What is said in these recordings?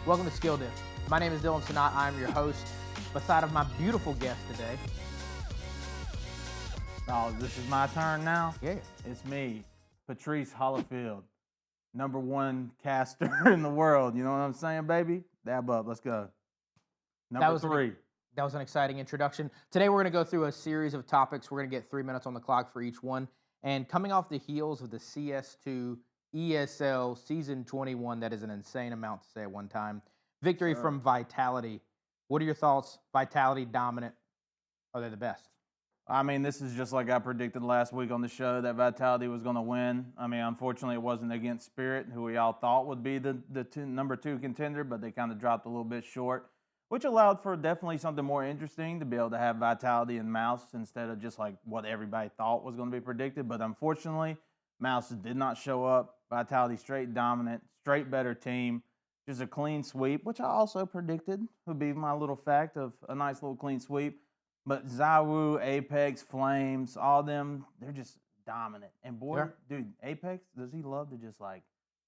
Welcome to SkillDiff. My name is Dylan Sanat. I'm your host. Beside of my beautiful guest today. Oh, this is my turn now? Yeah. It's me, Patrice Hollifield, #1 caster in the world. You know what I'm saying, baby? Dab up. Let's go. Number 3. That was an exciting introduction. Today we're going to go through a series of topics. We're going to get 3 minutes on the clock for each one. And coming off the heels of the CS2 ESL Season 21, that is an insane amount to say at one time. Victory from Vitality. What are your thoughts? Vitality dominant. Are they the best? I mean, this is just like I predicted last week on the show that Vitality was going to win. I mean, unfortunately, it wasn't against Spirit, who we all thought would be the number 2 contender, but they kind of dropped a little bit short, which allowed for definitely something more interesting to be able to have Vitality and MOUZ instead of just like what everybody thought was going to be predicted. But unfortunately, MOUZ did not show up. Vitality straight dominant, straight better team. Just a clean sweep, which I also predicted would be my little fact of a nice little clean sweep. But Zywoo, Apex, Flames, all of them, they're just dominant. And boy, dude, Apex, does he love to just like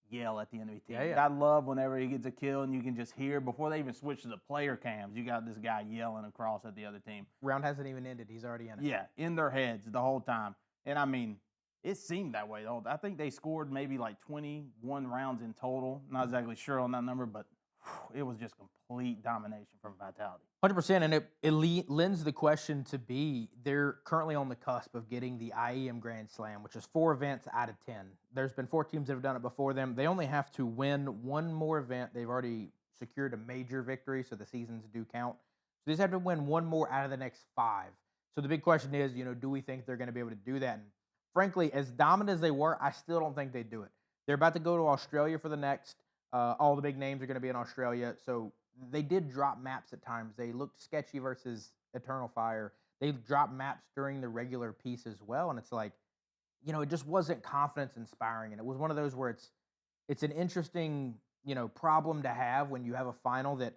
yell at the enemy team? I love whenever he gets a kill and you can just hear, before they even switch to the player cams, you got this guy yelling across at the other team. Round hasn't even ended. He's already in it. Yeah, in their heads the whole time. And I mean, it seemed that way, though. I think they scored maybe like 21 rounds in total. Not exactly sure on that number, but it was just complete domination from Vitality. 100%, and it lends the question to be, they're currently on the cusp of getting the IEM Grand Slam, which is 4 events out of 10. There's been 4 teams that have done it before them. They only have to win 1 more event. They've already secured a major victory, so the seasons do count. So they just have to win 1 more out of the next 5. So the big question is, do we think they're going to be able to do that? And frankly, as dominant as they were, I still don't think they do it. They're about to go to Australia for the next. All the big names are going to be in Australia, so they did drop maps at times. They looked sketchy versus Eternal Fire. They dropped maps during the regular piece as well, and it's like, it just wasn't confidence-inspiring. And it was one of those where it's an interesting, problem to have when you have a final that,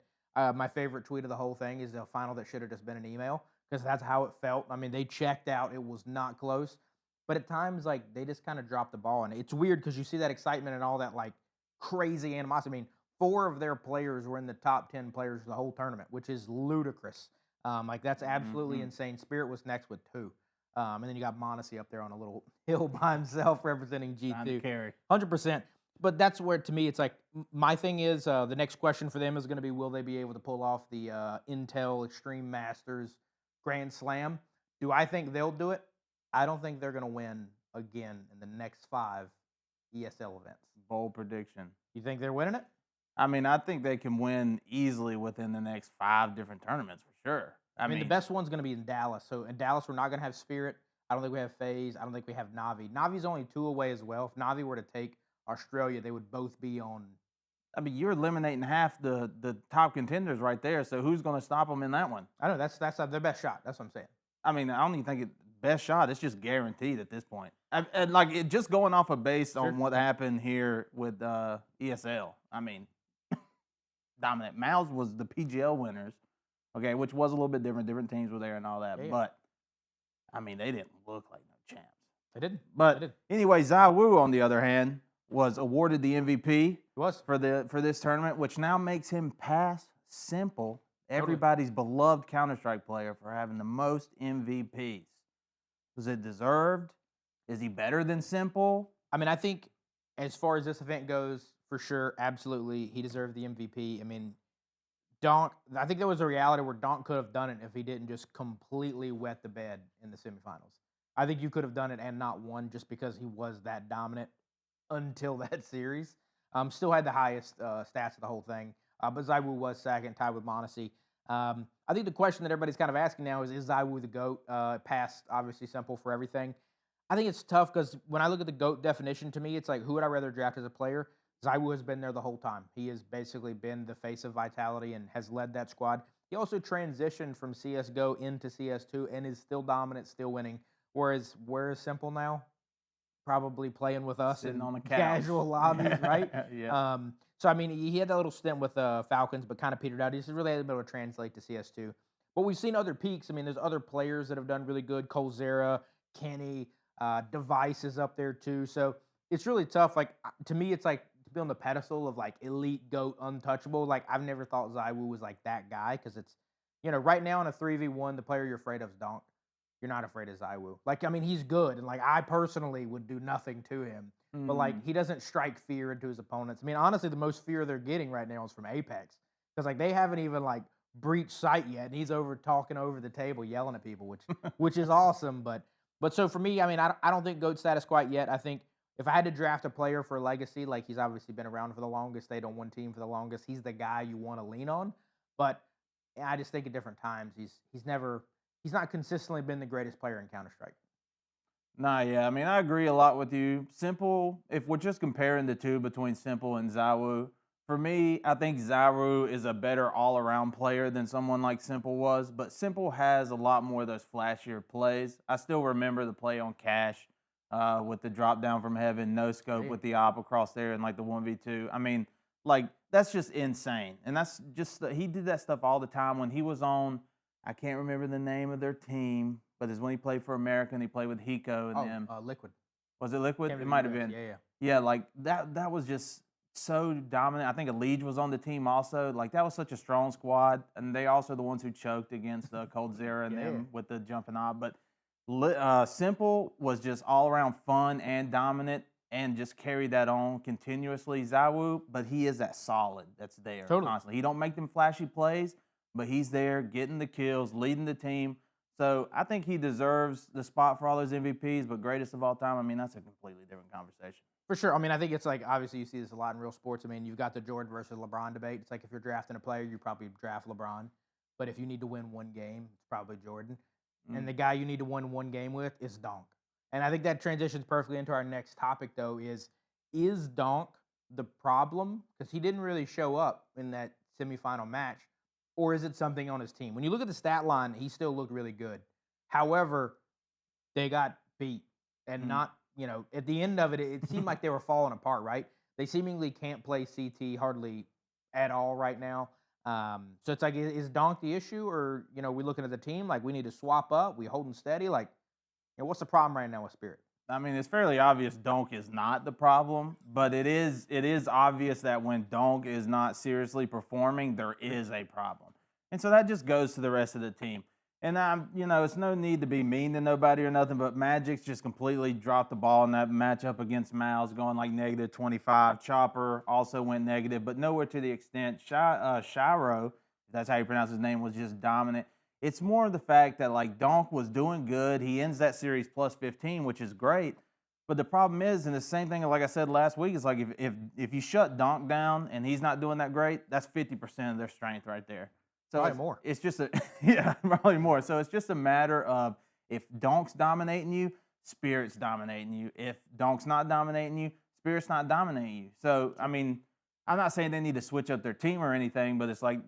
my favorite tweet of the whole thing is a final that should have just been an email, because that's how it felt. I mean, they checked out. It was not close. But at times, like, they just kind of dropped the ball. And it's weird because you see that excitement and all that, like, crazy animosity. I mean, 4 of their players were in the top 10 players of the whole tournament, which is ludicrous. Like, that's absolutely insane. Spirit was next with 2. And then you got m0NESY up there on a little hill by himself representing G2. Carry. 100%. But that's where, to me, it's like, my thing is, the next question for them is going to be, will they be able to pull off the Intel Extreme Masters Grand Slam? Do I think they'll do it? I don't think they're going to win again in the next 5 ESL events. Bold prediction. You think they're winning it? I mean, I think they can win easily within the next 5 different tournaments for sure. I mean, the best one's going to be in Dallas. So in Dallas, we're not going to have Spirit. I don't think we have FaZe. I don't think we have Na'Vi. Navi's only 2 away as well. If Na'Vi were to take Australia, they would both be on. I mean, you're eliminating half the top contenders right there. So who's going to stop them in that one? I know that's their best shot. That's what I'm saying. I mean, I don't even think it's best shot. It's just guaranteed at this point. And like, it just going off of based on what happened here with ESL. I mean, dominant. MOUZ was the PGL winners, okay, which was a little bit different. Different teams were there and all that. Yeah. But, I mean, they didn't look like no champs. They didn't. But anyway, Zywoo, on the other hand, was awarded the MVP. He was. For this tournament, which now makes him pass Simple, everybody's beloved Counter-Strike player, for having the most MVPs. Was it deserved? Is he better than Simple? I mean, I think as far as this event goes, for sure, absolutely, he deserved the MVP. I mean, Donk, I think there was a reality where Donk could have done it if he didn't just completely wet the bed in the semifinals. I think you could have done it and not won just because he was that dominant until that series. Still had the highest stats of the whole thing. But Zywoo was second, tied with m0NESY. I think the question that everybody's kind of asking now is Zywoo the GOAT? Past, obviously, Simple for everything. I think it's tough because when I look at the GOAT definition, to me, it's like, who would I rather draft as a player? Zywoo has been there the whole time. He has basically been the face of Vitality and has led that squad. He also transitioned from CSGO into CS2 and is still dominant, still winning. Whereas, where is Simple now? Probably playing with us sitting on a couch. Casual lobbies, right? Yeah. So, I mean, he had that little stint with Falcons, but kind of petered out. He's really able to translate to CS2. But we've seen other peaks. I mean, there's other players that have done really good. Colzera, Kenny, Device is up there too. So it's really tough. Like, to me, it's like to be on the pedestal of like elite GOAT untouchable. Like I've never thought Zywoo was like that guy because it's right now in a 3v1, the player you're afraid of is Donk. You're not afraid of Zywoo. Like I mean, he's good, and like I personally would do nothing to him, but like he doesn't strike fear into his opponents. I mean, honestly, the most fear they're getting right now is from Apex because like they haven't even like breached sight yet, and he's over talking over the table, yelling at people, which is awesome. But so for me, I mean, I don't think GOAT status quite yet. I think if I had to draft a player for Legacy, like he's obviously been around for the longest, stayed on one team for the longest, he's the guy you want to lean on. But I just think at different times he's not consistently been the greatest player in Counter-Strike. Nah, yeah, I mean, I agree a lot with you. Simple, if we're just comparing the two between Simple and Zywoo, for me, I think Zywoo is a better all-around player than someone like Simple was, but Simple has a lot more of those flashier plays. I still remember the play on Cash with the drop down from heaven, no scope with the op across there and like the 1v2. I mean, like, that's just insane. And that's just, he did that stuff all the time when he was on, I can't remember the name of their team, but it's when he played for America and he played with Hiko and them. Liquid. Was it Liquid? It might have been. Yeah. Yeah, like that was just so dominant. I think Elite was on the team also. Like that was such a strong squad, and they also the ones who choked against Cold Zera and them with the jumping op. But Simple was just all around fun and dominant, and just carried that on continuously. Zywoo, but he is that solid that's there constantly. He don't make them flashy plays, but he's there getting the kills, leading the team. So I think he deserves the spot for all those MVPs, but greatest of all time, I mean, that's a completely different conversation. For sure. I mean, I think it's like, obviously you see this a lot in real sports. I mean, you've got the Jordan versus LeBron debate. It's like if you're drafting a player, you probably draft LeBron. But if you need to win one game, it's probably Jordan. And the guy you need to win one game with is Donk. And I think that transitions perfectly into our next topic, though, is Donk the problem? Because he didn't really show up in that semifinal match. Or is it something on his team? When you look at the stat line, he still looked really good. However, they got beat. And not, at the end of it, it seemed like they were falling apart, right? They seemingly can't play CT hardly at all right now. So it's like, is Donk the issue? Or, we looking at the team, like we need to swap up? We holding steady? Like, what's the problem right now with Spirit? I mean, it's fairly obvious Donk is not the problem, but it is obvious that when Donk is not seriously performing, there is a problem. And so that just goes to the rest of the team. And it's no need to be mean to nobody or nothing, but Magic's just completely dropped the ball in that matchup against MOUZ, going like -25. Chopper also went negative, but nowhere to the extent. Shroud, if that's how you pronounce his name, was just dominant. It's more of the fact that like Donk was doing good. He ends that series plus 15, which is great. But the problem is, and the same thing like I said last week, is like if you shut Donk down and he's not doing that great, that's 50% of their strength right there. So probably more. It's just probably more. So it's just a matter of if Donk's dominating you, Spirit's dominating you. If Donk's not dominating you, Spirit's not dominating you. So I mean, I'm not saying they need to switch up their team or anything, but it's like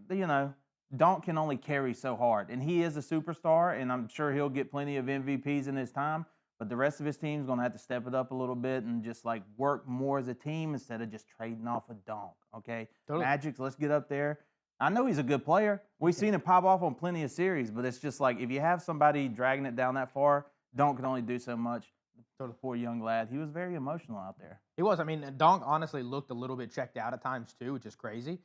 Donk can only carry so hard, and he is a superstar, and I'm sure he'll get plenty of MVPs in his time. But the rest of his team's going to have to step it up a little bit and just like work more as a team instead of just trading off a Donk. Okay, Magic's, let's get up there. I know he's a good player. We've seen him pop off on plenty of series, but it's just like if you have somebody dragging it down that far, Donk can only do so much. So the poor young lad, he was very emotional out there. He was. I mean, Donk honestly looked a little bit checked out at times too, which is crazy.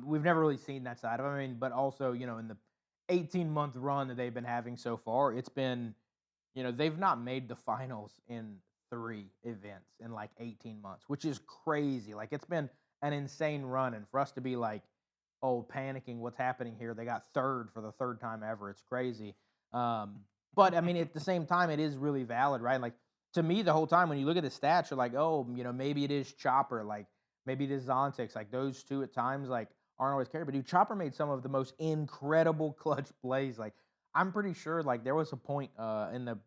We've never really seen that side of him. I mean, but also, in the 18-month run that they've been having so far, it's been, they've not made the finals in 3 events in like 18 months, which is crazy. Like, it's been an insane run. And for us to be like, panicking, what's happening here? They got 3rd for the 3rd time ever. It's crazy. But, I mean, at the same time, it is really valid, right? Like, to me, the whole time, when you look at the stats, you're like, maybe it is Chopper. Like, maybe it is Zontix. Like, those two at times, like, aren't always carried. But, dude, Chopper made some of the most incredible clutch plays. Like, I'm pretty sure, like, there was a point in the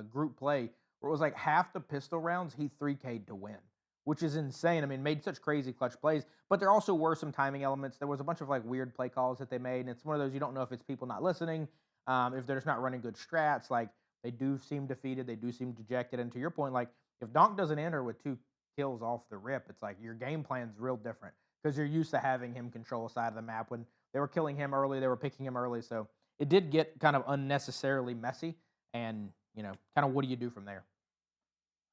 group play where it was like half the pistol rounds he 3K'd to win, which is insane. I mean, made such crazy clutch plays. But there also were some timing elements. There was a bunch of, like, weird play calls that they made. And it's one of those, you don't know if it's people not listening, if they're just not running good strats. Like, they do seem defeated. They do seem dejected. And to your point, like, if Donk doesn't enter with 2 kills off the rip, it's like your game plan's real different because you're used to having him control a side of the map. When they were killing him early, they were picking him early. So it did get kind of unnecessarily messy. And, kind of what do you do from there?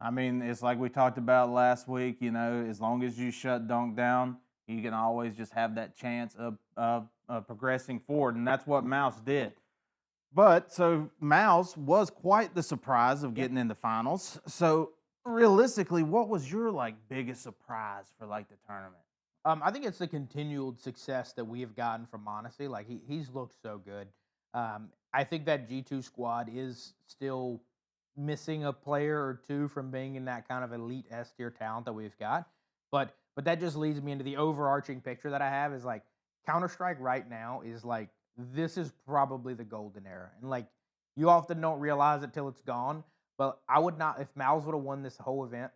I mean, it's like we talked about last week. You know, as long as you shut Dunk down, you can always just have that chance of progressing forward, and that's what MOUZ did. But so MOUZ was quite the surprise of getting in the finals. So realistically, what was your like biggest surprise for like the tournament? I think it's the continued success that we have gotten from Monacy. Like he's looked so good. I think that G2 squad is still missing a player or two from being in that kind of elite S tier talent that we've got. But that just leads me into the overarching picture that I have is like Counter Strike right now is like this is probably the golden era, and like you often don't realize it till it's gone. But I would not if MOUZ would have won this whole event,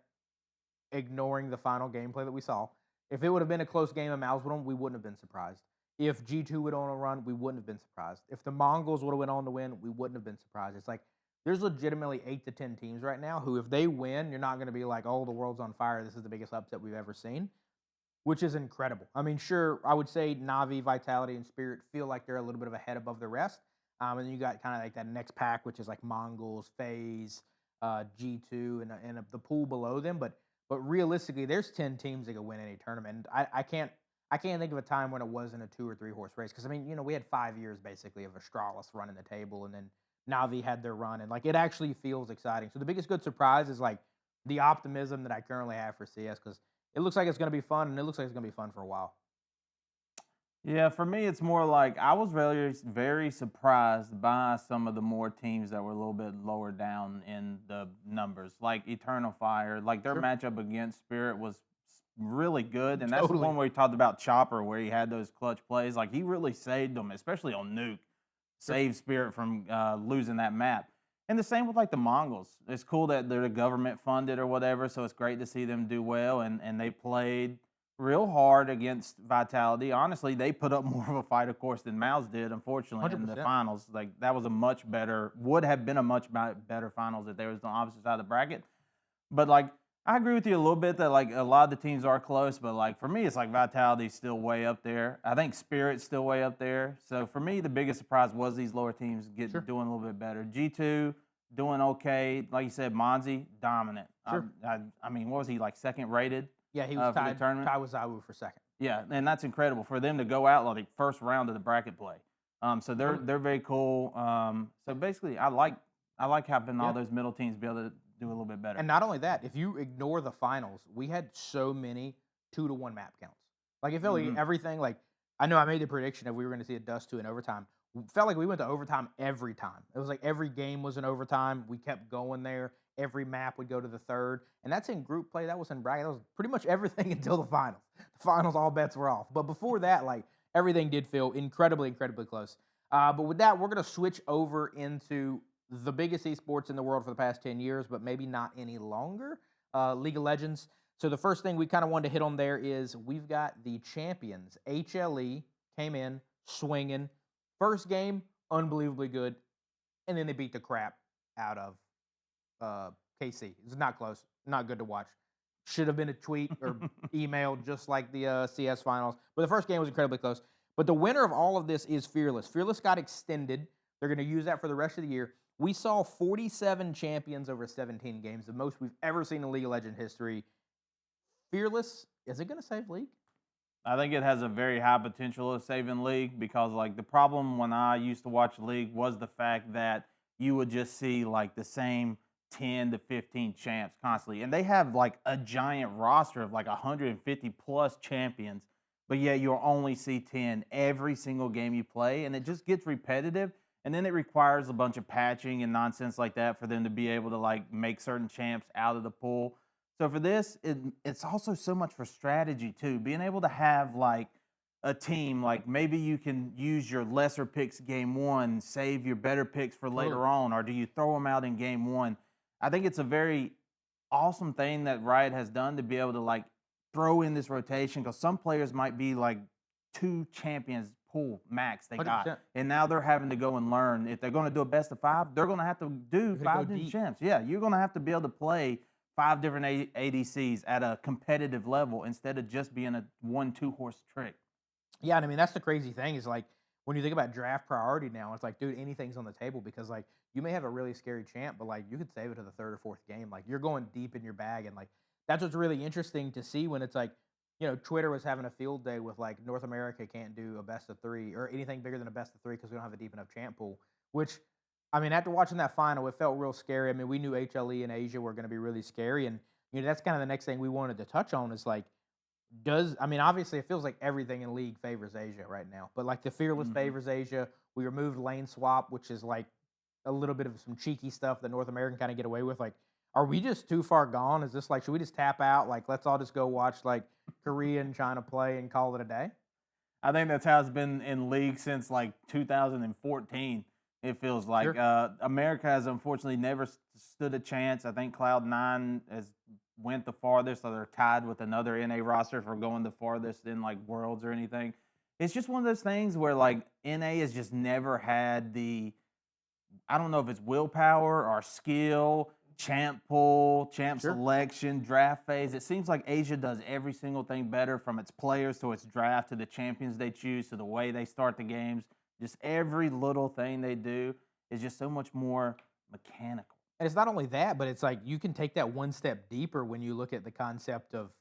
ignoring the final gameplay that we saw. If it would have been a close game and MOUZ would have, we wouldn't have been surprised. If G2 would on a run, we wouldn't have been surprised. If the Mongols would have went on to win, we wouldn't have been surprised. It's like there's legitimately 8 to 10 teams right now who, if they win, you're not going to be like, oh, the world's on fire. This is the biggest upset we've ever seen, which is incredible. I mean, sure, I would say Na'Vi, Vitality, and Spirit feel like they're a little bit of a head above the rest. And then you got kind of like that next pack, which is like Mongols, FaZe, G2, and the pool below them. But realistically, there's 10 teams that could win any tournament. And I can't think of a time when it wasn't a 2 or 3 horse race. Because I mean, you know, we had 5 years basically of Astralis running the table, and then Na'Vi had their run, and like it actually feels exciting. So the biggest good surprise is like the optimism that I currently have for CS, because it looks like it's going to be fun, and it looks like it's going to be fun for a while. Yeah, for me, it's more like I was very, very surprised by some of the more teams that were a little bit lower down in the numbers, like Eternal Fire. Like their Sure. matchup against Spirit was really good, and that's the Totally. one where we talked about Chopper, where he had those clutch plays. Like he really saved them, especially on Nuke, saved Spirit from losing that map. And the same with like the Mongols. It's cool that they're government funded or whatever, so it's great to see them do well, and they played real hard against Vitality. Honestly, they put up more of a fight, of course, than MOUZ did, unfortunately, in the 100%. finals. Like, that was a much better, would have been a much better finals if they was on the opposite side of the bracket. But, like, I agree with you a little bit that, like, a lot of the teams are close, but, like, for me, it's like Vitality's still way up there. I think Spirit's still way up there. So, for me, the biggest surprise was these lower teams doing a little bit better. G2 doing okay. Like you said, Monzi, dominant. Sure. I mean, what was he, like, second rated? Yeah, he was tied with Zywoo for second. Yeah, and that's incredible for them to go out like first round of the bracket play. So they're very cool. So basically, I like having all those middle teams be able to do a little bit better. And not only that, if you ignore the finals, we had so many 2-to-1 map counts. Like it felt like everything. Like I know I made the prediction that we were going to see a dust 2 in overtime. Felt like we went to overtime every time. It was like every game was an overtime. We kept going there. Every map would go to the third. And that's in group play. That was in bracket. That was pretty much everything until the finals. The finals, all bets were off. But before that, like everything did feel incredibly, incredibly close. But with that, we're going to switch over into the biggest esports in the world for the past 10 years, but maybe not any longer, League of Legends. So the first thing we kind of wanted to hit on there is we've got the champions. HLE came in swinging. First game, unbelievably good. And then they beat the crap out of KC. It's not close. Not good to watch. Should have been a tweet or email just like the CS finals. But the first game was incredibly close. But the winner of all of this is Fearless. Fearless got extended. They're going to use that for the rest of the year. We saw 47 champions over 17 games, the most we've ever seen in League of Legends history. Fearless, is it going to save League? I think it has a very high potential of saving League because, like, the problem when I used to watch League was the fact that you would just see, like, the same 10 to 15 champs constantly. And they have, like, a giant roster of, like, 150-plus champions, but yet you'll only see 10 every single game you play, and it just gets repetitive. And then it requires a bunch of patching and nonsense like that for them to be able to, like, make certain champs out of the pool. So for this, it's also so much for strategy, too. Being able to have, like, a team, like, maybe you can use your lesser picks game one, save your better picks for later on, or do you throw them out in game one? I think it's a very awesome thing that Riot has done to be able to, like, throw in this rotation because some players might be, like, 2 champions pool max they 100%. got. And now they're having to go and learn. If they're going to do a best of 5, they're going to have to do 5 different champs. Yeah, you're going to have to be able to play 5 different ADCs at a competitive level instead of just being a 1-2 horse trick. Yeah, and I mean, that's the crazy thing is, like, when you think about draft priority now, it's like, dude, anything's on the table because like you may have a really scary champ, but like you could save it to the third or fourth game. Like you're going deep in your bag, and like that's what's really interesting to see when it's like, Twitter was having a field day with like North America can't do a best of 3 or anything bigger than a best of 3 because we don't have a deep enough champ pool. Which, I mean, after watching that final, it felt real scary. I mean, we knew HLE and Asia were going to be really scary, and that's kind of the next thing we wanted to touch on is like, obviously it feels like everything in League favors Asia right now, but like the Fearless favors Asia. We removed lane swap, which is like a little bit of some cheeky stuff that North American kind of get away with. Like, are we just too far gone? Is this like, should we just tap out? Like, let's all just go watch like Korea and China play and call it a day? I think that's how it's been in League since like 2014. It feels like America has unfortunately never stood a chance. I think Cloud9 has went the farthest, so they're tied with another NA roster for going the farthest in like Worlds or anything. It's just one of those things where like NA has just never had the, I don't know if it's willpower or skill, champ pool, champ selection, draft phase. It seems like Asia does every single thing better, from its players to its draft to the champions they choose to the way they start the games. Just every little thing they do is just so much more mechanical. And it's not only that, but it's like you can take that one step deeper when you look at the concept of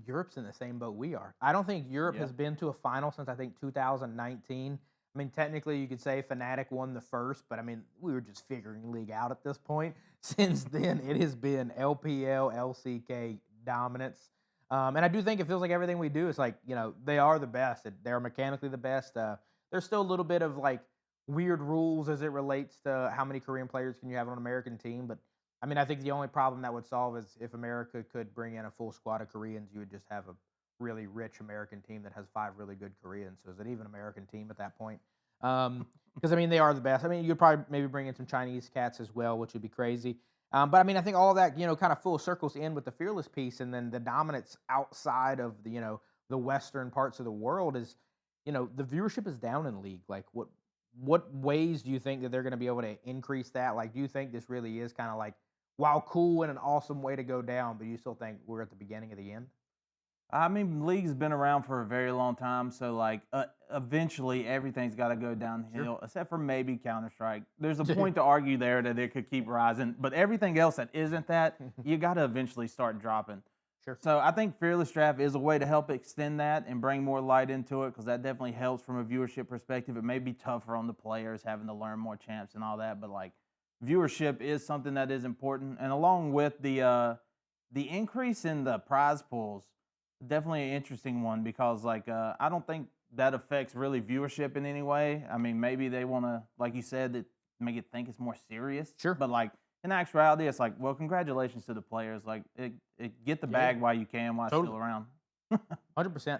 Europe's in the same boat we are. I don't think Europe has been to a final since I think 2019. I mean, technically you could say Fnatic won the first, but I mean, we were just figuring League out at this point. Since then, it has been LPL, LCK dominance. And I do think it feels like everything we do is like, they are the best. They're mechanically the best. There's still a little bit of like weird rules as it relates to how many Korean players can you have on an American team. But I mean, I think the only problem that would solve is if America could bring in a full squad of Koreans, you would just have a really rich American team that has 5 really good Koreans. So is it even an American team at that point? Because I mean, they are the best. I mean, you'd probably maybe bring in some Chinese cats as well, which would be crazy. But I mean, I think all that, kind of full circles in with the Fearless piece, and then the dominance outside of the, the Western parts of the world is, the viewership is down in League. Like, what ways do you think that they're going to be able to increase that? Like, do you think this really is kind of like, while cool and an awesome way to go down, but you still think we're at the beginning of the end? I mean, League's been around for a very long time, so like eventually everything's got to go downhill, except for maybe Counter-Strike. There's a point to argue there that it could keep rising, but everything else that isn't that, you got to eventually start dropping. So I think Fearless Draft is a way to help extend that and bring more light into it, because that definitely helps from a viewership perspective. It may be tougher on the players having to learn more champs and all that, but like viewership is something that is important, and along with the increase in the prize pools. Definitely an interesting one, because like I don't think that affects really viewership in any way. I mean, maybe they want to, like you said, that make it think it's more serious. But like in actuality, it's like, well, congratulations to the players. Like, get the bag while you can, while it's still around. 100%.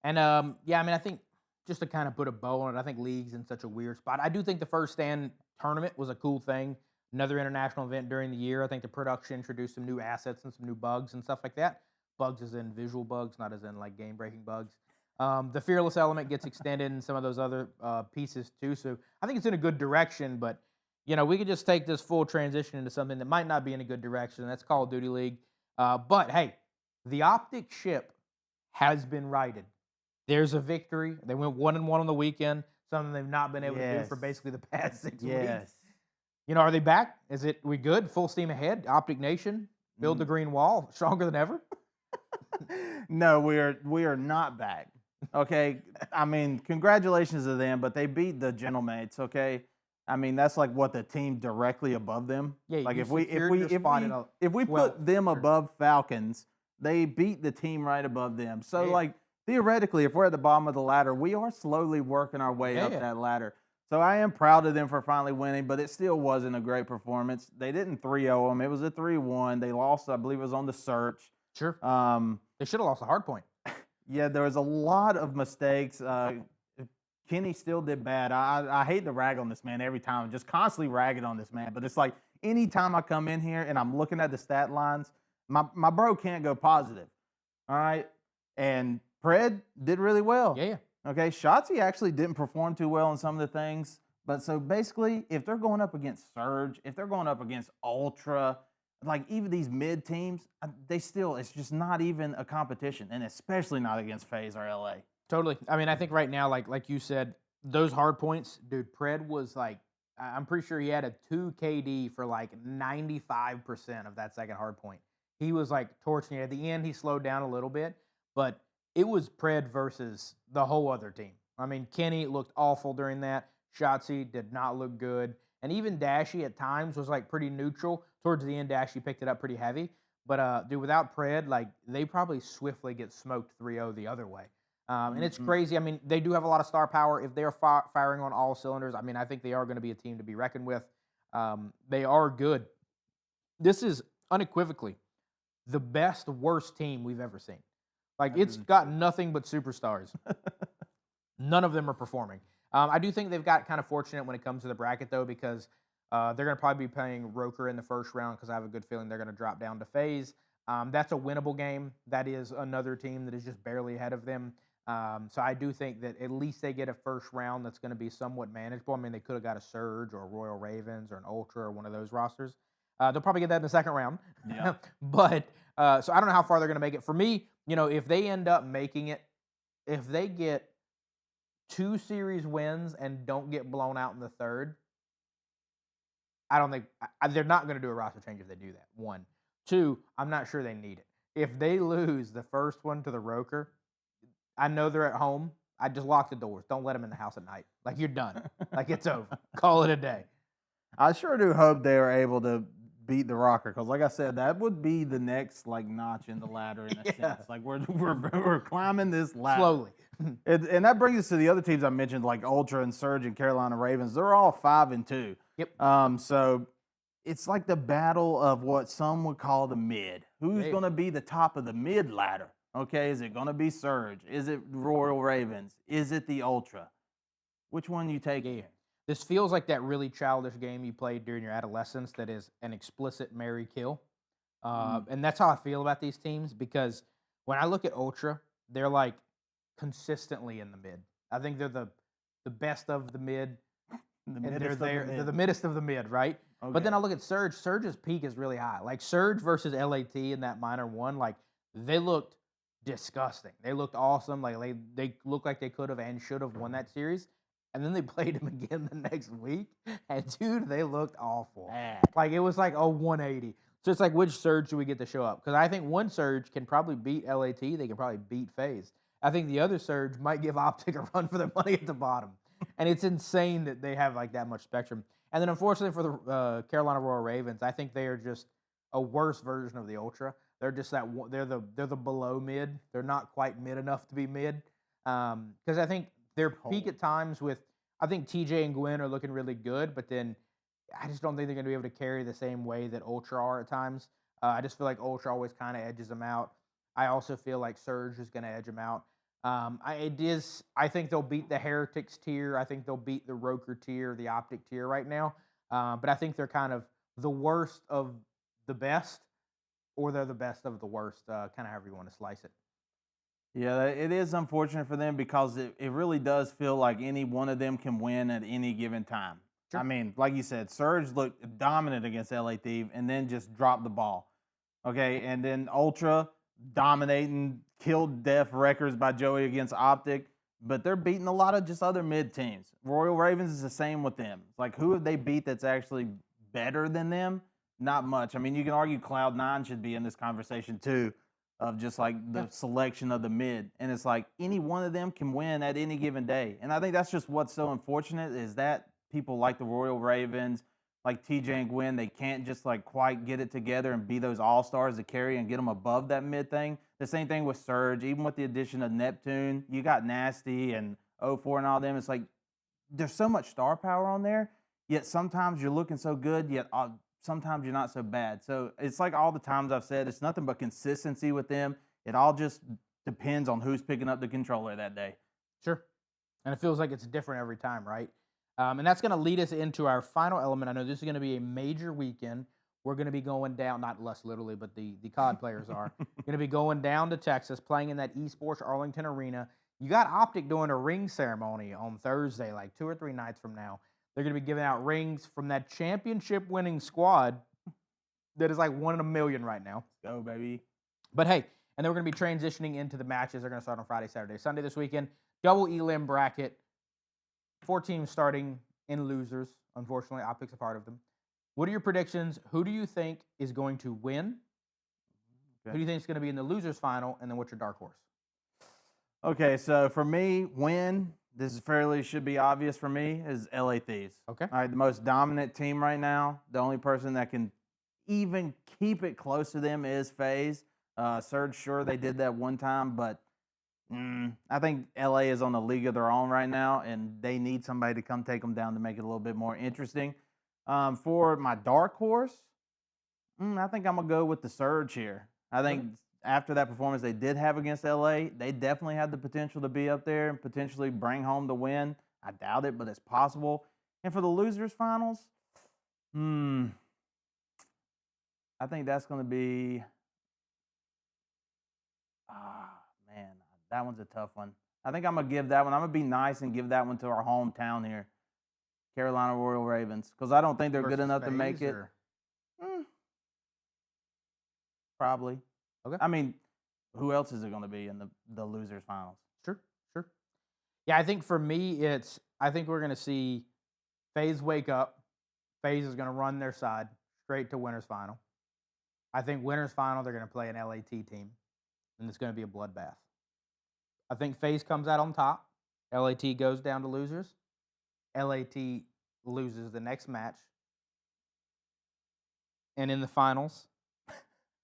And yeah, I mean, I think just to kind of put a bow on it, I think League's in such a weird spot. I do think the First Stand tournament was a cool thing. Another international event during the year. I think the production introduced some new assets and some new bugs and stuff like that. Bugs as in visual bugs, not as in like game-breaking bugs. The Fearless element gets extended and some of those other pieces too. So I think it's in a good direction, but we could just take this full transition into something that might not be in a good direction. That's Call of Duty League. But hey, the Optic ship has been righted. There's a victory. They went 1-1 on the weekend, something they've not been able to do for basically the past 6 weeks. Are they back? We good? Full steam ahead? Optic Nation, build the green wall, stronger than ever? No, we are not back. Okay, I mean, congratulations to them, but they beat the Gentlemates. Okay, I mean, that's like what, the team directly above them. Yeah, like if we well, put them above Falcons, they beat the team right above them. So like theoretically, if we're at the bottom of the ladder, we are slowly working our way up that ladder. So I am proud of them for finally winning, but it still wasn't a great performance. They didn't 3-0 them. It was a 3-1. They lost, I believe it was on the search. They should have lost a hard point. Yeah, there was a lot of mistakes. Kenny still did bad. I hate to rag on this man every time. I'm just constantly ragging on this man. But it's like anytime I come in here and I'm looking at the stat lines, my bro can't go positive. All right? And Pred did really well. Yeah. Okay, Shotzi actually didn't perform too well in some of the things. But so basically, if they're going up against Surge, if they're going up against Ultra, like even these mid teams, it's just not even a competition, and especially not against FaZe or LA. Totally. I mean, I think right now, like you said, those hard points, dude, Pred was like, I'm pretty sure he had a 2 KD for like 95% of that second hard point. He was like torching it. At the end, he slowed down a little bit, but it was Pred versus the whole other team. I mean, Kenny looked awful during that. Shotzi did not look good. And even Dashy at times was like pretty neutral. Towards the end, Dashy picked it up pretty heavy. But dude, without Pred, like they probably swiftly get smoked 3-0 the other way. And it's crazy. I mean, they do have a lot of star power. If they're firing on all cylinders, I mean, I think they are going to be a team to be reckoned with. They are good. This is unequivocally the best, worst team we've ever seen. Like, it's got nothing but superstars. None of them are performing. I do think they've got kind of fortunate when it comes to the bracket, though, because they're going to probably be playing Roker in the first round because I have a good feeling they're going to drop down to FaZe. That's a winnable game. That is another team that is just barely ahead of them. So I do think that at least they get a first round that's going to be somewhat manageable. I mean, they could have got a Surge or a Royal Ravens or an Ultra or one of those rosters. They'll probably get that in the second round. Yeah. But so I don't know how far they're going to make it. For me, if they end up making it, if they get 2 series wins and don't get blown out in the third, I don't think they're not going to do a roster change if they do that. 1. 2, I'm not sure they need it. If they lose the first one to the Roker, I know they're at home. I just lock the doors. Don't let them in the house at night. Like, you're done. Like, it's over. Call it a day. I sure do hope they are able to beat the Rocker because, like I said, that would be the next notch in the ladder in a sense. Like we're climbing this ladder slowly. and that brings us to the other teams I mentioned, like Ultra and Surge and Carolina Ravens. They're all 5-2. Yep. So it's like the battle of what some would call the mid. Who's going to be the top of the mid ladder? Okay, is it going to be Surge? Is it Royal Ravens? Is it the Ultra? Which one you take? Yeah. This feels like that really childish game you played during your adolescence that is an explicit marry kill. And that's how I feel about these teams because when I look at Ultra, they're like consistently in the mid. I think they're the best of the mid. They're the middest of the mid, right? Okay. But then I look at Surge. Surge's peak is really high. Like Surge versus LAT in that minor one, like they looked disgusting. They looked awesome. Like they looked like they could have and should have won that series. And then they played him again the next week. And dude, they looked awful. Like it was like a 180. So it's like, which Surge do we get to show up? Because I think one Surge can probably beat LAT. They can probably beat FaZe. I think the other Surge might give Optic a run for their money at the bottom. And it's insane that they have like that much spectrum. And then unfortunately for the Carolina Royal Ravens, I think they are just a worse version of the Ultra. They're just they're the below mid. They're not quite mid enough to be mid. Because I think their peak at times with, I think TJ and Gwen are looking really good, but then I just don't think they're going to be able to carry the same way that Ultra are at times. I just feel like Ultra always kind of edges them out. I also feel like Surge is going to edge them out. I think they'll beat the Heretics tier. I think they'll beat the Roker tier, the Optic tier right now. But I think they're kind of the worst of the best, or they're the best of the worst, kind of however you want to slice it. Yeah, it is unfortunate for them because it really does feel like any one of them can win at any given time. Sure. I mean, like you said, Surge looked dominant against LA Thief and then just dropped the ball. Okay, and then Ultra dominating, killed death records by Joey against Optic, but they're beating a lot of just other mid teams. Royal Ravens is the same with them. It's like, who have they beat that's actually better than them? Not much. I mean, you can argue Cloud9 should be in this conversation too, of just like the selection of the mid. And it's like any one of them can win at any given day. And I think that's just what's so unfortunate is that people like the Royal Ravens, like TJ and Gwen, they can't just like quite get it together and be those all-stars to carry and get them above that mid thing. The same thing with Surge, even with the addition of Neptune, you got Nasty and 04 and all them. It's like there's so much star power on there, yet sometimes you're looking so good, yet sometimes you're not so bad. So it's like all the times I've said, it's nothing but consistency with them. It all just depends on who's picking up the controller that day. Sure. And it feels like it's different every time, right? And that's going to lead us into our final element. I know this is going to be a major weekend. We're going to be going down, not less literally, but the COD players are going to be going down to Texas, playing in that Esports Arlington Arena. You got Optic doing a ring ceremony on Thursday, like 2 or 3 nights from now. They're going to be giving out rings from that championship-winning squad that is like 1 in a million right now. Let's go, baby. But hey, and then we're going to be transitioning into the matches. They're going to start on Friday, Saturday, Sunday this weekend. Double elim bracket. 4 teams starting in losers. Unfortunately, Optic's a part of them. What are your predictions? Who do you think is going to win? Okay. Who do you think is going to be in the losers final? And then what's your dark horse? Okay, so for me, win, this is fairly should be obvious for me, is LA Thieves. Okay. All right, the most dominant team right now. The only person that can even keep it close to them is FaZe. Surge, sure, they did that one time, but I think LA is on a league of their own right now, and they need somebody to come take them down to make it a little bit more interesting. For my dark horse, I think I'm going to go with the Surge here. I think after that performance they did have against LA, they definitely had the potential to be up there and potentially bring home the win. I doubt it, but it's possible. And for the losers finals, I think that's going to be, man, that one's a tough one. I think I'm going to give that one. I'm going to be nice and give that one to our hometown here, Carolina Royal Ravens, because I don't think they're good enough to make it. Probably. Okay. I mean, who else is it going to be in the losers finals? Sure. Yeah, I think for me, I think we're going to see FaZe wake up. FaZe is going to run their side straight to winners final. I think winners final, they're going to play an LAT team, and it's going to be a bloodbath. I think FaZe comes out on top. LAT goes down to losers. LAT loses the next match. And in the finals,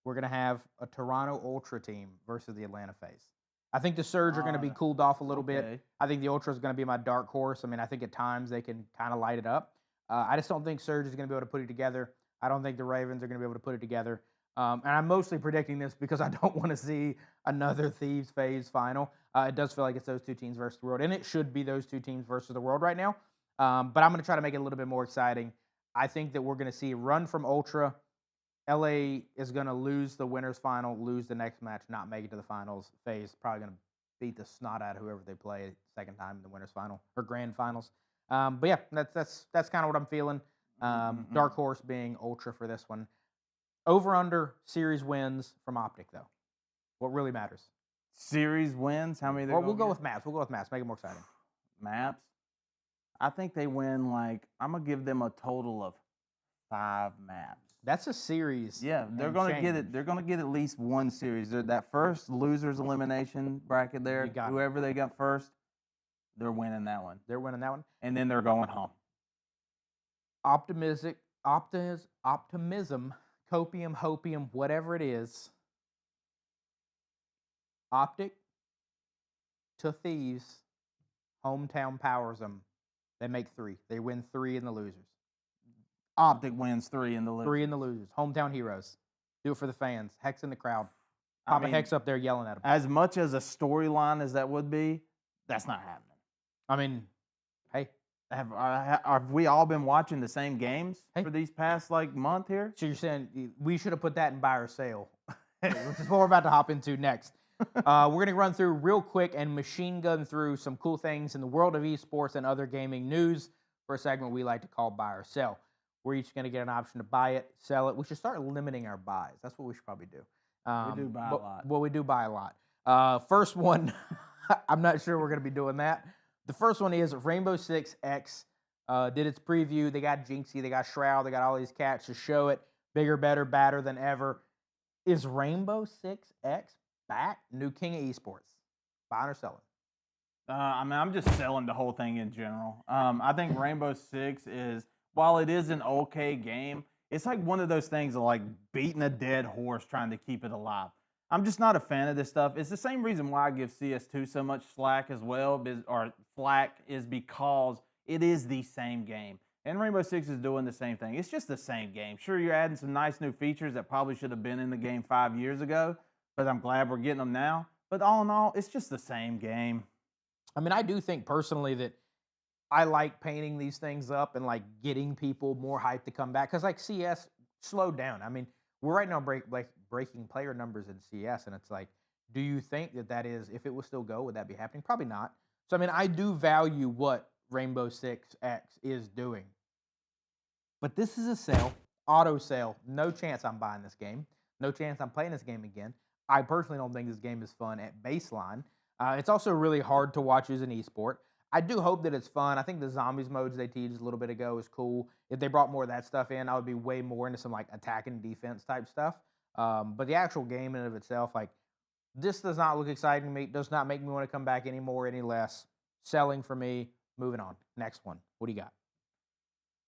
we're going to have a Toronto Ultra team versus the Atlanta FaZe. I think the Surge are going to be cooled off a little bit. I think the Ultra is going to be my dark horse. I mean, I think at times they can kind of light it up. I just don't think Surge is going to be able to put it together. I don't think the Ravens are going to be able to put it together. And I'm mostly predicting this because I don't want to see another Thieves FaZe final. It does feel like it's those two teams versus the world, and it should be those two teams versus the world right now. But I'm going to try to make it a little bit more exciting. I think that we're going to see a run from Ultra. LA is going to lose the winners final, lose the next match, not make it to the finals. FaZe probably going to beat the snot out of whoever they play second time in the winners final or grand finals. But yeah, that's kind of what I'm feeling. Dark horse being Ultra for this one. Over under series wins from Optic though. What really matters? Series wins. How many? Or we'll go with maps. We'll go with maps. Make it more exciting. Maps. I think they win. I'm gonna give them a total of 5 maps. That's a series. Yeah, they're gonna get it. They're gonna get at least one series. That first losers elimination bracket there, whoever they got first, they're winning that one. They're winning that one, and then they're going home. Optimism, copium, hopium, whatever it is. Optic to Thieves, hometown powers them. They make 3. They win 3 in the losers. Optic wins 3 in the losers. 3 in the losers. Hometown heroes. Do it for the fans. Hex in the crowd. Pop a Hex up there yelling at them. As much as a storyline as that would be, that's not happening. I mean, hey. Have we all been watching the same games for these past month here? So you're saying we should have put that in buy or sale, which is what we're about to hop into next. We're going to run through real quick and machine gun through some cool things in the world of esports and other gaming news for a segment we like to call buy or sell. We're each going to get an option to buy it, sell it. We should start limiting our buys. That's what we should probably do. We do buy a lot. Well, we do buy a lot. First one, I'm not sure we're going to be doing that. The first one is Rainbow Six X did its preview. They got Jinxie, they got Shroud, they got all these cats to show it. Bigger, better, badder than ever. Is Rainbow Six X back? New king of esports. Buying or selling? I'm just selling the whole thing in general. I think Rainbow Six is, while it is an okay game, it's like one of those things of beating a dead horse trying to keep it alive. I'm just not a fan of this stuff. It's the same reason why I give CS2 so much slack as well, or flack, is because it is the same game. And Rainbow Six is doing the same thing. It's just the same game. Sure, you're adding some nice new features that probably should have been in the game 5 years ago, but I'm glad we're getting them now. But all in all, it's just the same game. I mean, I do think personally that I like painting these things up and getting people more hyped to come back. Because CS slowed down. I mean, we're right now breaking player numbers in CS, and it's do you think that is, if it will still go, would that be happening? Probably not. So, I mean, I do value what Rainbow Six X is doing. But this is a sale, auto sale. No chance I'm buying this game. No chance I'm playing this game again. I personally don't think this game is fun at baseline. It's also really hard to watch as an esport. I do hope that it's fun. I think the zombies modes they teased a little bit ago is cool. If they brought more of that stuff in, I would be way more into some like attack and defense type stuff. But the actual game in and of itself, like this does not look exciting to me. Does not make me want to come back anymore, any less. Selling for me. Moving on. Next one. What do you got?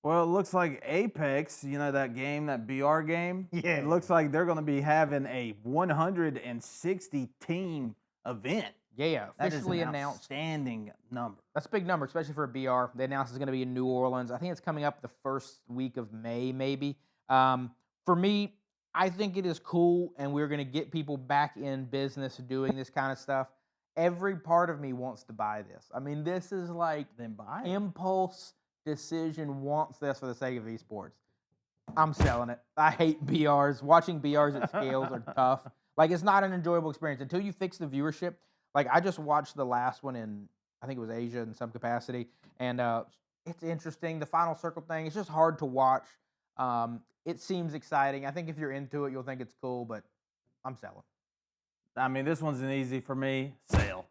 Well, it looks like Apex, you know, that game, that BR game. Yeah. It looks like they're going to be having a 160 team event. Yeah, That is officially an announced. outstanding number. That's a big number, especially for a BR. They announced it's going to be in New Orleans. I think it's coming up the first week of May, maybe. For me, I think it is cool, and we're going to get people back in business doing this kind of stuff. Every part of me wants to buy this. I mean, this is like Then buy it. impulse decision wants this for the sake of esports. I'm selling it. I hate BRs. Watching BRs at scales are tough. Like, it's not an enjoyable experience until you fix the viewership. Like, I just watched the last one in, I think it was Asia in some capacity, and it's interesting. The final circle thing, it's just hard to watch. It seems exciting. I think if you're into it, you'll think it's cool, but I'm selling. I mean, this one's an easy for me sale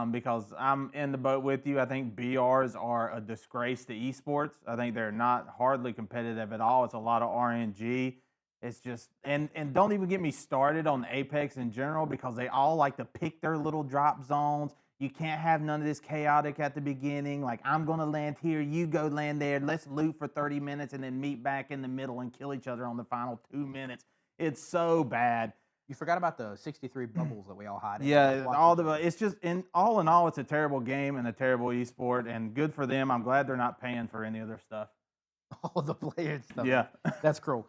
because I'm in the boat with you. I think BRs are a disgrace to esports. I think they're not hardly competitive at all. It's a lot of RNG. It's just and don't even get me started on Apex in general because they all like to pick their little drop zones. You can't have none of this chaotic at the beginning. Like, I'm going to land here, you go land there. Let's loot for 30 minutes and then meet back in the middle and kill each other on the final 2 minutes. It's so bad. You forgot about the 63 bubbles that we all hide in. Yeah, it's just all in all, it's a terrible game and a terrible esport, and good for them. I'm glad they're not paying for any of their stuff. All the players stuff. Yeah. That's cool.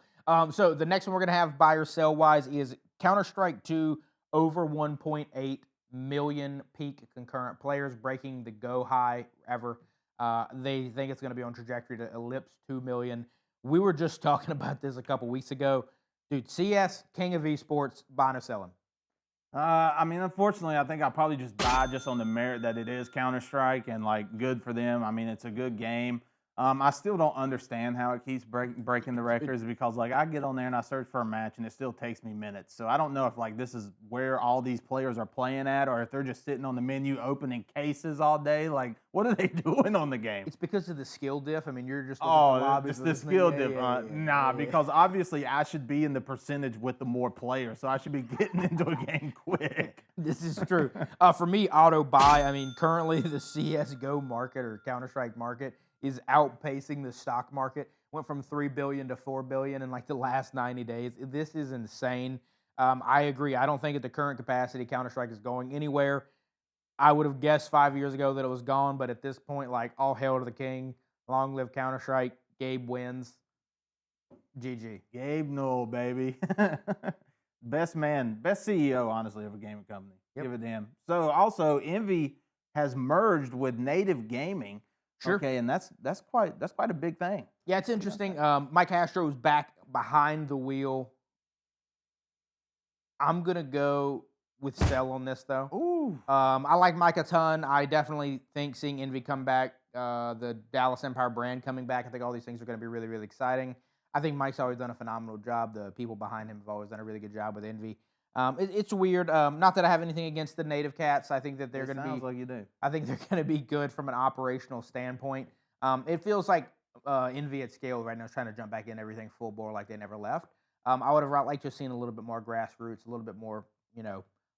So the next one we're gonna have buy or sell wise is Counter-Strike 2 over 1.8 million peak concurrent players, breaking the go high ever. They think it's gonna be on trajectory to ellipse 2 million. We were just talking about this a couple weeks ago. Dude, CS, king of esports, buying or selling? I mean, unfortunately, I think I'll probably just buy just on the merit that it is Counter-Strike and, like, good for them. I mean, it's a good game. I still don't understand how it keeps breaking the records because, like, I get on there and I search for a match and it still takes me minutes. So I don't know if, like, this is where all these players are playing at or if they're just sitting on the menu opening cases all day. Like, what are they doing on the game? It's because of the skill-diff. I mean, you're just looking for lobbies just the skill-diff. Nah, because obviously I should be in the percentage with the more players, so I should be getting into a game quick. This is true. For me, auto buy. I mean, currently the CS:GO market or Counter-Strike market is outpacing the stock market. Went from 3 billion to 4 billion in like the last 90 days. This is insane. I agree. I don't think at the current capacity Counter-Strike is going anywhere. I would have guessed 5 years ago that it was gone, but at this point, like, all hail to the king. Long live Counter-Strike. Gabe wins. GG. Gabe Newell, baby. Best man, best CEO, honestly, of a gaming company. Yep. Give it to him. So also, Envy has merged with Native Gaming. Sure. Okay, and that's quite a big thing. Yeah, it's interesting. Mike Castro is back behind the wheel. I'm gonna go with sell on this though. Ooh. I like Mike a ton. I definitely think seeing Envy come back, the Dallas Empire brand coming back, I think all these things are going to be really, really exciting. I think Mike's always done a phenomenal job. The people behind him have always done a really good job with Envy. It's weird. Not that I have anything against the native cats. I think that they're going to be. Sounds like you do. I think they're going to be good from an operational standpoint. It feels like Envy at scale right now is trying to jump back in everything full bore like they never left. I would have liked to have seen a little bit more grassroots, a little bit more, a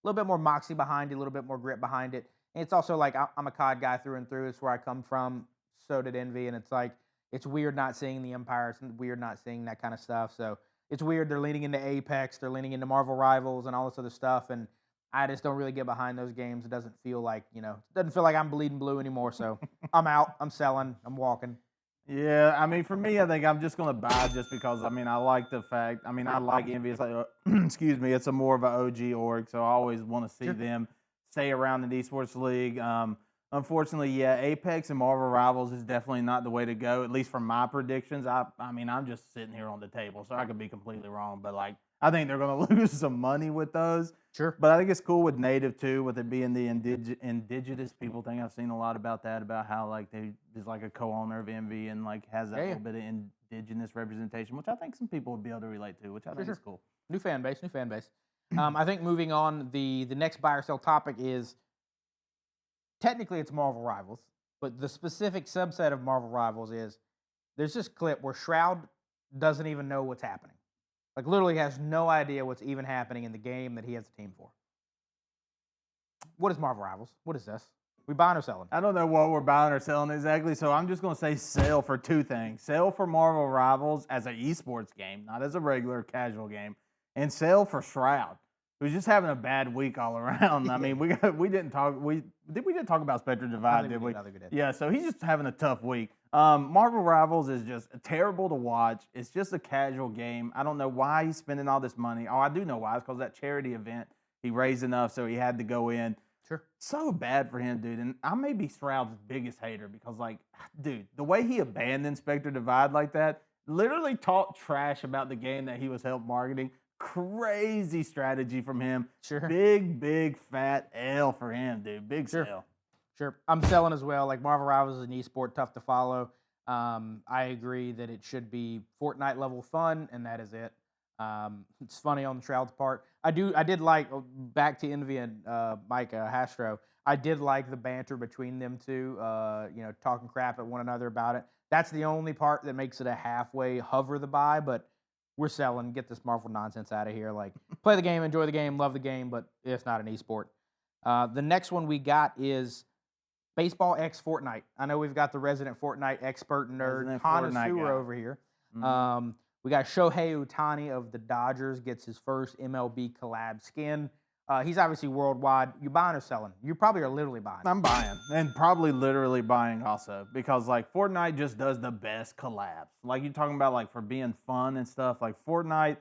little bit more moxie behind it, a little bit more grit behind it. And it's also like I'm a COD guy through and through. It's where I come from. So did Envy, and it's like it's weird not seeing the Empire. It's weird not seeing that kind of stuff. So it's weird they're leaning into Apex, they're leaning into Marvel Rivals, and all this other stuff. And I just don't really get behind those games. It doesn't feel like it doesn't feel like I'm bleeding blue anymore. So I'm out. I'm selling. I'm walking. Yeah, I mean, for me, I think I'm just going to buy just because, I mean, I like the fact, I mean, I like Envy. It's like, excuse me, it's a more of an OG org, so I always want to see them stay around the esports league. Unfortunately, yeah, Apex and Marvel Rivals is definitely not the way to go, at least from my predictions. I mean, I'm just sitting here on the table, so I could be completely wrong, but, like, I think they're going to lose some money with those. Sure. But I think it's cool with Native, too, with it being the indigenous people thing. I've seen a lot about that, about how, like, there's, like, a co-owner of Envy and, like, has that little bit of indigenous representation, which I think some people would be able to relate to, which I think is cool. New fan base. I think moving on, the next buy or sell topic is, technically it's Marvel Rivals, But the specific subset of Marvel Rivals is there's this clip where Shroud doesn't even know what's happening. Like, literally has no idea what's even happening in the game that he has a team for. What is Marvel Rivals? What is this? We buying or selling? I don't know what we're buying or selling exactly, so I'm just going to say sell for two things. Sell for Marvel Rivals as an esports game, not as a regular casual game, and sell for Shroud, who's just having a bad week all around. I mean, we didn't talk about Spectre Divide, did we? I think we did. Yeah, so he's just having a tough week. Marvel Rivals is just terrible to watch. It's just a casual game. I don't know why he's spending all this money. Oh, I do know why. It's because that charity event, he raised enough, so he had to go in. Sure. So bad for him, dude. And I may be Shroud's biggest hater because, like, dude, the way he abandoned Spectre Divide like that, literally talked trash about the game that he was help marketing. Crazy strategy from him. Sure. Big, fat L for him, dude. Big Sure. sell. Sure. I'm selling as well. Like, Marvel Rivals is an esport, tough to follow. I agree that it should be Fortnite level fun, and that is it. It's funny on the Shroud's part. I did like, back to Envy and Mike Hastro, I did like the banter between them two, talking crap at one another about it. That's the only part that makes it a halfway hover the buy, but we're selling. Get this Marvel nonsense out of here. Like, play the game, enjoy the game, love the game, but it's not an esport. The next one we got is Baseball X Fortnite. I know we've got the resident Fortnite expert nerd, connoisseur over here. Mm-hmm. We got Shohei Ohtani of the Dodgers gets his first MLB collab skin. He's obviously worldwide. You buying or selling? You probably are literally buying. I'm buying, and probably literally buying also, because like Fortnite just does the best collabs. Like you're talking about, like for being fun and stuff. Like Fortnite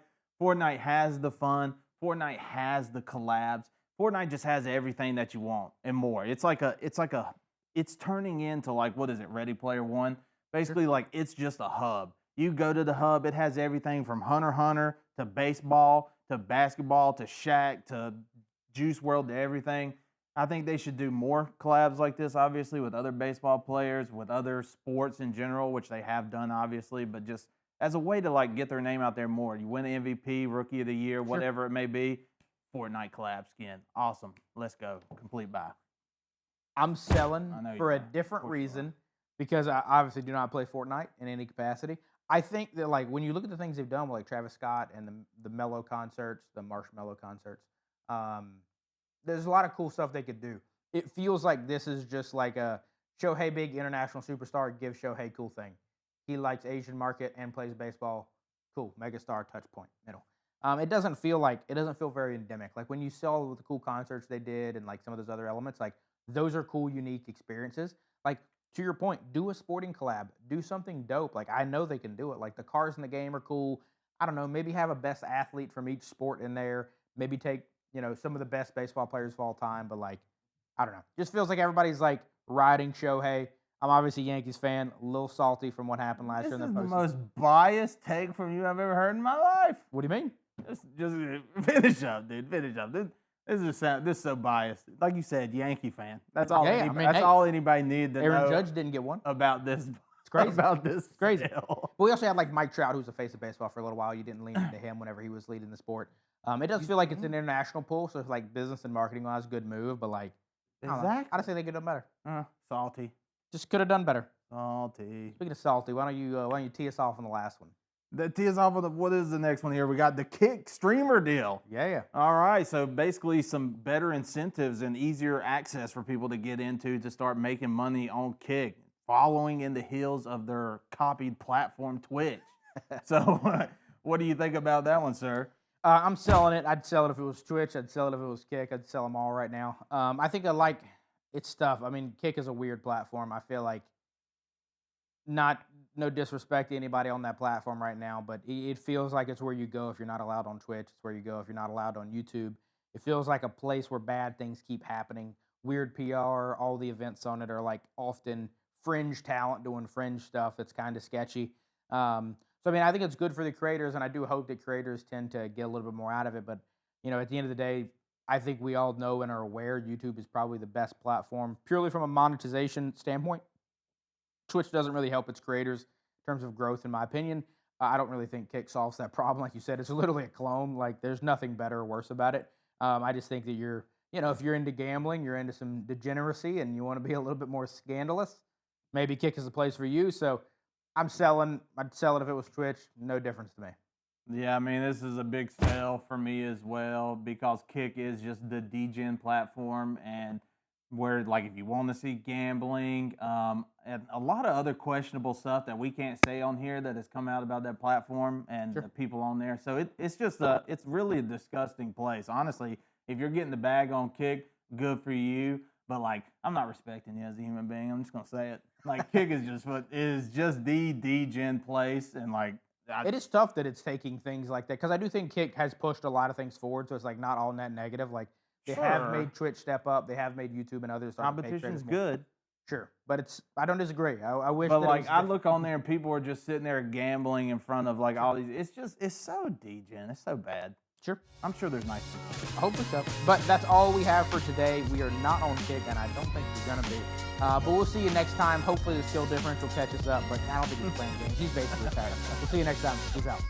has the fun. Fortnite has the collabs. Fortnite just has everything that you want and more. It's turning into, like, what is it? Ready Player One. Basically, like, it's just a hub. You go to the hub, it has everything from Hunter x Hunter to baseball to basketball to Shaq to Juice World to everything. I think they should do more collabs like this, obviously, with other baseball players, with other sports in general, which they have done, obviously, but just as a way to, like, get their name out there more. You win the MVP, Rookie of the Year, whatever it may be. Fortnite collab skin. Awesome. Let's go. Complete buy. I'm selling for a different reason, because I obviously do not play Fortnite in any capacity. I think that, like, when you look at the things they've done with, like, Travis Scott and the Mellow concerts, the Marshmello concerts, there's a lot of cool stuff they could do. It feels like this is just like a Shohei, big international superstar, give Shohei cool thing. He likes Asian market and plays baseball. Cool. Megastar, touch point, middle. It doesn't feel very endemic. Like, when you saw the cool concerts they did and, like, some of those other elements, like, those are cool, unique experiences. Like, to your point, do a sporting collab. Do something dope. Like, I know they can do it. Like, the cars in the game are cool. I don't know, maybe have a best athlete from each sport in there. Maybe take, some of the best baseball players of all time. But, like, I don't know. Just feels like everybody's, like, riding Shohei. I'm obviously a Yankees fan. A little salty from what happened last year in the postseason. This is the most biased take from you I've ever heard in my life. What do you mean? Just finish up, dude. Finish up. This is so biased. Like you said, Yankee fan. That's all. All anybody needed to know. Aaron Judge didn't get one about this. It's crazy. About this. It's crazy. But we also had, like, Mike Trout, who's the face of baseball for a little while. You didn't lean into him whenever he was leading the sport. It does feel like it's an international pool, so it's, like, business and marketing wise, good move. But, like, exactly. I'd say they could have done better. Salty. Just could have done better. Salty. Speaking of salty, why don't you tee us off on the last one? Tee us off with what is the next one here? We got the Kick streamer deal. Yeah. All right. So basically some better incentives and easier access for people to get into to start making money on Kick, following in the heels of their copied platform, Twitch. So what do you think about that one, sir? I'm selling it. I'd sell it if it was Twitch. I'd sell it if it was Kick. I'd sell them all right now. I think I like its stuff. I mean, Kick is a weird platform. I feel like, no disrespect to anybody on that platform right now, but it feels like it's where you go if you're not allowed on Twitch. It's where you go if you're not allowed on YouTube. It feels like a place where bad things keep happening. Weird PR, all the events on it are, like, often fringe talent doing fringe stuff that's kind of sketchy. So, I mean, I think it's good for the creators, and I do hope that creators tend to get a little bit more out of it. But, at the end of the day, I think we all know and are aware YouTube is probably the best platform, purely from a monetization standpoint. Twitch doesn't really help its creators in terms of growth, in my opinion. I don't really think Kick solves that problem. Like you said, it's literally a clone. Like, there's nothing better or worse about it. I just think that if you're into gambling, you're into some degeneracy, and you want to be a little bit more scandalous, maybe Kick is the place for you. So I'm selling. I'd sell it if it was Twitch. No difference to me. Yeah, I mean, this is a big sell for me as well because Kick is just the DGen platform, and where, like, if you want to see gambling, and a lot of other questionable stuff that we can't say on here that has come out about that platform and the people on there. So it's just it's really a disgusting place. Honestly, if you're getting the bag on Kick, good for you. But, like, I'm not respecting you as a human being. I'm just gonna say it. Like, Kick is just the DGen place, and like. It is tough that it's taking things like that because I do think Kick has pushed a lot of things forward, so it's like not all net negative. Like they have made Twitch step up, they have made YouTube and others. Competition's good. Sure, but I don't disagree. I wish. But like I look on there and people are just sitting there gambling in front of like all these. It's so DGen. It's so bad. Sure. I'm sure there's nice people. Hopefully so. But that's all we have for today. We are not on Kick, and I don't think we're going to be. But we'll see you next time. Hopefully the skill difference will catch us up, but I don't think he's playing games. He's basically retired. We'll see you next time. Peace out.